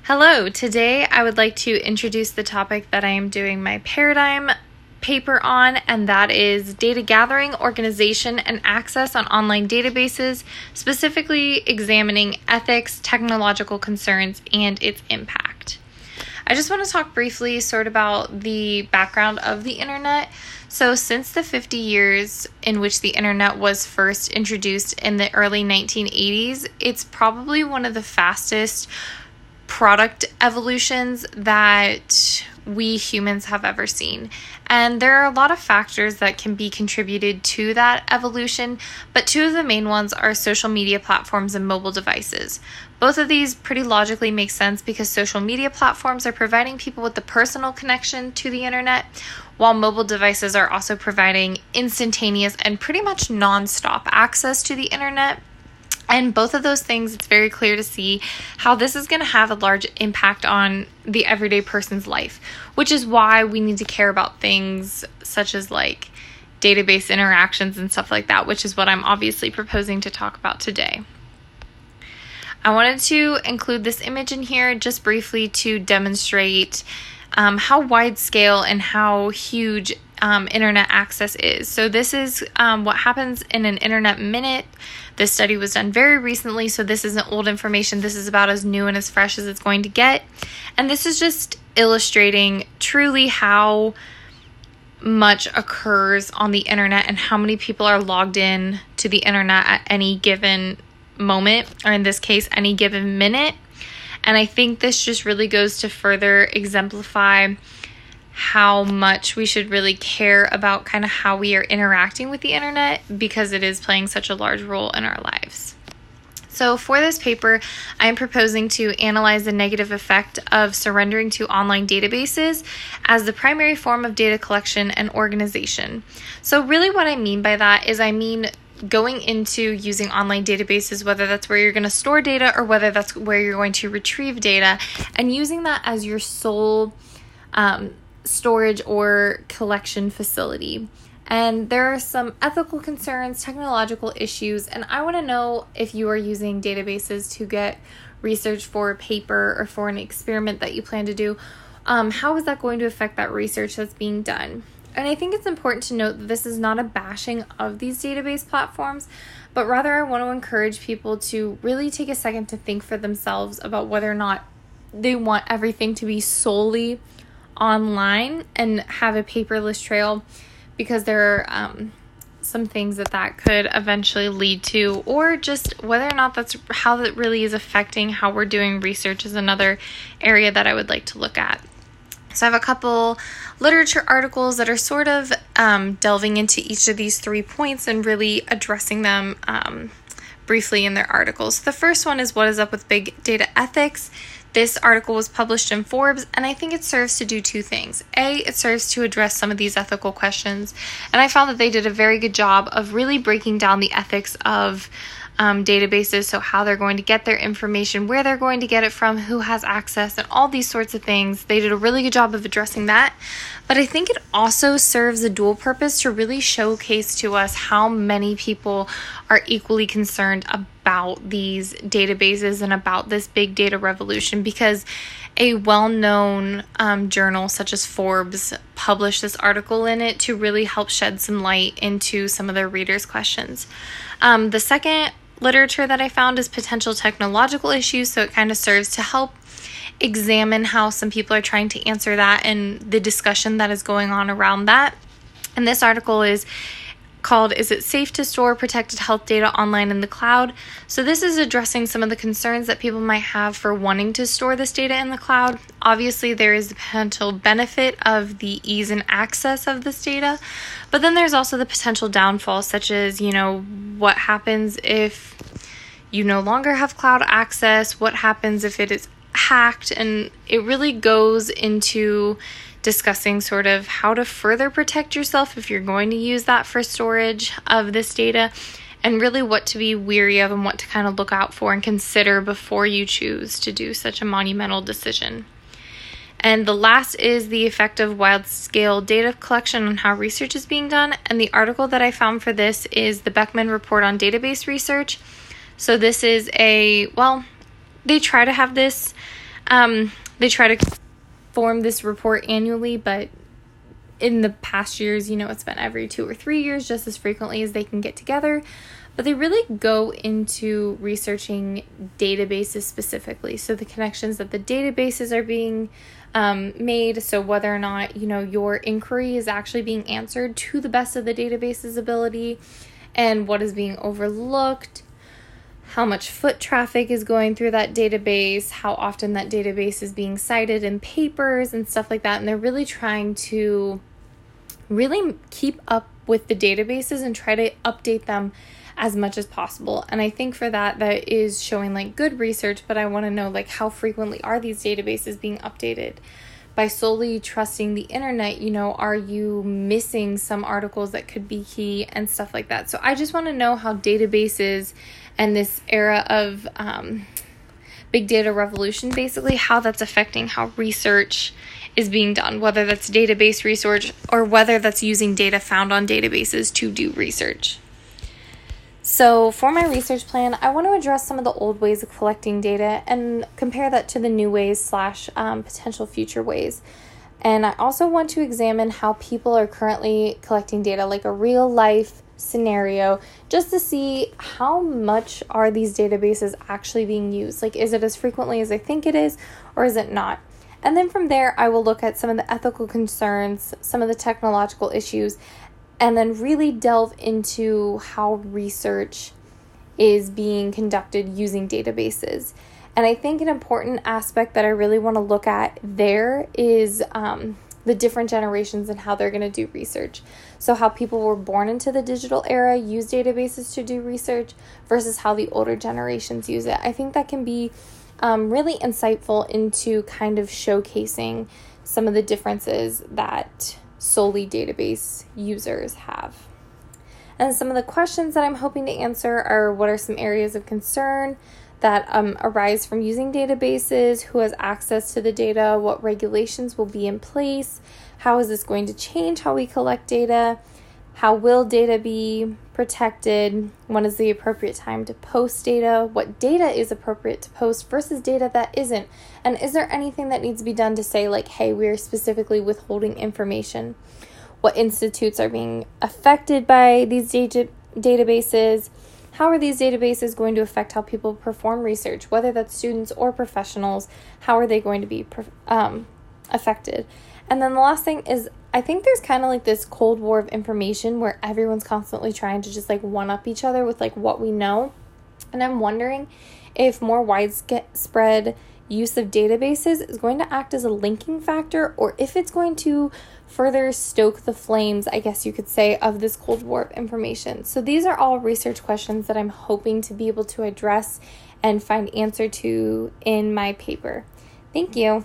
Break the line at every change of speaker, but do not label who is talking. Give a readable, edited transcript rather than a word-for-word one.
Hello, today I would like to introduce the topic that I am doing my paradigm paper on, and that is data gathering, organization, and access on online databases, specifically examining ethics, technological concerns, and its impact. I just want to talk briefly about the background of the internet. So since the 50 years in which the internet was first introduced in the early 1980s, it's probably one of the fastest product evolutions that we humans have ever seen. And there are a lot of factors that can be contributed to that evolution, but two of the main ones are social media platforms and mobile devices. Both of these pretty logically make sense because social media platforms are providing people with the personal connection to the internet, while mobile devices are also providing instantaneous and pretty much non-stop access to the internet. And both of those things, it's very clear to see how this is going to have a large impact on the everyday person's life, which is why we need to care about things such as database interactions and stuff like that, which is what I'm obviously proposing to talk about today. I wanted to include this image in here just briefly to demonstrate how wide scale and how huge internet access is. So this is what happens in an internet minute. This study was done very recently, so this isn't old information. This is about as new and as fresh as it's going to get. And this is just illustrating truly how much occurs on the internet and how many people are logged in to the internet at any given moment, or in this case, any given minute. And I think this just really goes to further exemplify how much we should really care about kind of how we are interacting with the internet, because it is playing such a large role in our lives. So for this paper, I am proposing to analyze the negative effect of surrendering to online databases as the primary form of data collection and organization. So really what I mean by that is going into using online databases, whether that's where you're going to store data or whether that's where you're going to retrieve data, and using that as your sole storage or collection facility. And there are some ethical concerns, technological issues, and I want to know if you are using databases to get research for a paper or for an experiment that you plan to do. How is that going to affect that research that's being done? And I think it's important to note that this is not a bashing of these database platforms, but rather I want to encourage people to really take a second to think for themselves about whether or not they want everything to be solely online and have a paperless trail, because there are some things that could eventually lead to, or just whether or not that's how that really is affecting how we're doing research is another area that I would like to look at. So I have a couple literature articles that are delving into each of these 3 points and really addressing them briefly in their articles. The first one is What is Up with Big Data Ethics? This article was published in Forbes, and I think it serves to do two things. A, it serves to address some of these ethical questions, and I found that they did a very good job of really breaking down the ethics of databases, so how they're going to get their information, where they're going to get it from, who has access, and all these sorts of things. They did a really good job of addressing that. But I think it also serves a dual purpose to really showcase to us how many people are equally concerned about these databases and about this big data revolution, because a well-known journal such as Forbes published this article in it to really help shed some light into some of their readers' questions. The second literature that I found is potential technological issues, so it kind of serves to help examine how some people are trying to answer that and the discussion that is going on around that. And this article is called Is It Safe to Store Protected Health Data Online in the Cloud? So this is addressing some of the concerns that people might have for wanting to store this data in the cloud. Obviously, there is the potential benefit of the ease and access of this data, but then there's also the potential downfall, such as, what happens if you no longer have cloud access? What happens if it is hacked? And it really goes into discussing how to further protect yourself if you're going to use that for storage of this data, and really what to be wary of and what to kind of look out for and consider before you choose to do such a monumental decision. And the last is the effect of wide-scale data collection on how research is being done. And the article that I found for this is the Beckman Report on Database Research. So this is they try to have this They try to form this report annually, but in the past years, it's been every 2 or 3 years, just as frequently as they can get together. But they really go into researching databases specifically. So the connections that the databases are being made. So whether or not, your inquiry is actually being answered to the best of the database's ability, and what is being overlooked, how much foot traffic is going through that database, how often that database is being cited in papers and stuff like that. And they're really trying to really keep up with the databases and try to update them as much as possible. And I think for that is showing like good research, but I want to know like how frequently are these databases being updated? By solely trusting the internet, are you missing some articles that could be key and stuff like that? So I just want to know how databases and this era of big data revolution, basically how that's affecting how research is being done, whether that's database research or whether that's using data found on databases to do research. So for my research plan, I want to address some of the old ways of collecting data and compare that to the new ways / potential future ways. And I also want to examine how people are currently collecting data, like a real life scenario, just to see how much are these databases actually being used. Like, is it as frequently as I think it is, or is it not? And then from there, I will look at some of the ethical concerns, some of the technological issues, and then really delve into how research is being conducted using databases. And I think an important aspect that I really want to look at there is the different generations and how they're going to do research. So how people were born into the digital era use databases to do research versus how the older generations use it. I think that can be really insightful into kind of showcasing some of the differences that solely database users have. And some of the questions that I'm hoping to answer are, what are some areas of concern that arise from using databases? Who has access to the data? What regulations will be in place? How is this going to change how we collect data? How will data be protected? When is the appropriate time to post data? What data is appropriate to post versus data that isn't? And is there anything that needs to be done to say like, hey, we are specifically withholding information? What institutes are being affected by these databases? How are these databases going to affect how people perform research, whether that's students or professionals? How are they going to be affected? And then the last thing is, I think there's kind of like this Cold War of information where everyone's constantly trying to just like one-up each other with like what we know. And I'm wondering if more widespread use of databases is going to act as a linking factor, or if it's going to further stoke the flames, I guess you could say, of this Cold War of information. So these are all research questions that I'm hoping to be able to address and find answer to in my paper. Thank you.